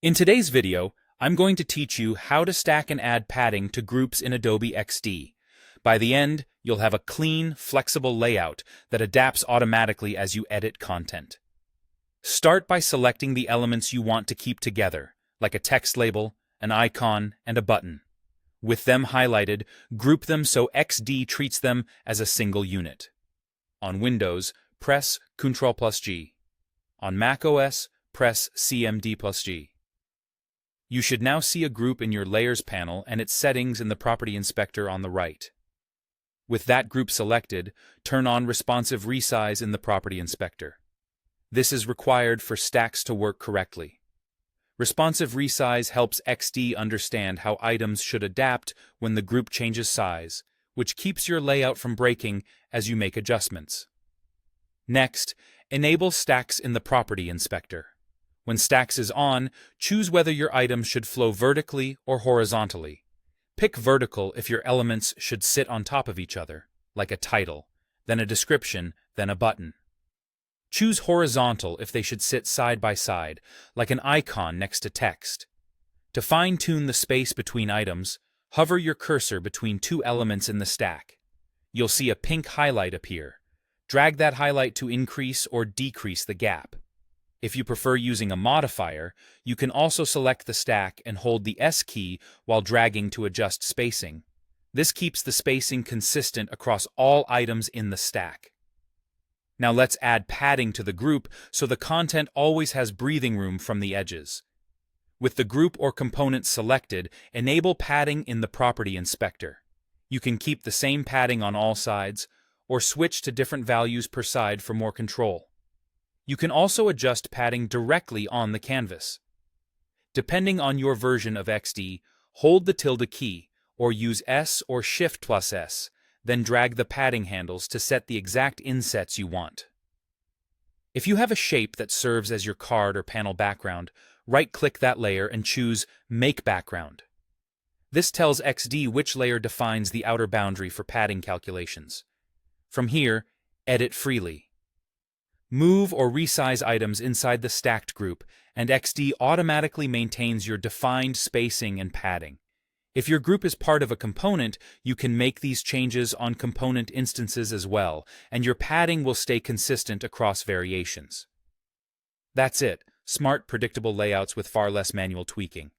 In today's video, I'm going to teach you how to stack and add padding to groups in Adobe XD. By the end, you'll have a clean, flexible layout that adapts automatically as you edit content. Start by selecting the elements you want to keep together, like a text label, an icon, and a button. With them highlighted, group them so XD treats them as a single unit. On Windows, press Ctrl+G. On macOS, press Cmd+G. You should now see a group in your Layers panel and its settings in the Property Inspector on the right. With that group selected, turn on Responsive Resize in the Property Inspector. This is required for stacks to work correctly. Responsive Resize helps XD understand how items should adapt when the group changes size, which keeps your layout from breaking as you make adjustments. Next, enable Stacks in the Property Inspector. When Stacks is on, choose whether your items should flow vertically or horizontally. Pick vertical if your elements should sit on top of each other, like a title, then a description, then a button. Choose horizontal if they should sit side by side, like an icon next to text. To fine-tune the space between items, hover your cursor between two elements in the stack. You'll see a pink highlight appear. Drag that highlight to increase or decrease the gap. If you prefer using a modifier, you can also select the stack and hold the S key while dragging to adjust spacing. This keeps the spacing consistent across all items in the stack. Now let's add padding to the group so the content always has breathing room from the edges. With the group or component selected, enable padding in the Property Inspector. You can keep the same padding on all sides, or switch to different values per side for more control. You can also adjust padding directly on the canvas. Depending on your version of XD, hold the tilde key, or use S or Shift+S, then drag the padding handles to set the exact insets you want. If you have a shape that serves as your card or panel background, right-click that layer and choose Make Background. This tells XD which layer defines the outer boundary for padding calculations. From here, edit freely. Move or resize items inside the stacked group, and XD automatically maintains your defined spacing and padding. If your group is part of a component, you can make these changes on component instances as well, and your padding will stay consistent across variations. That's it. Smart, predictable layouts with far less manual tweaking.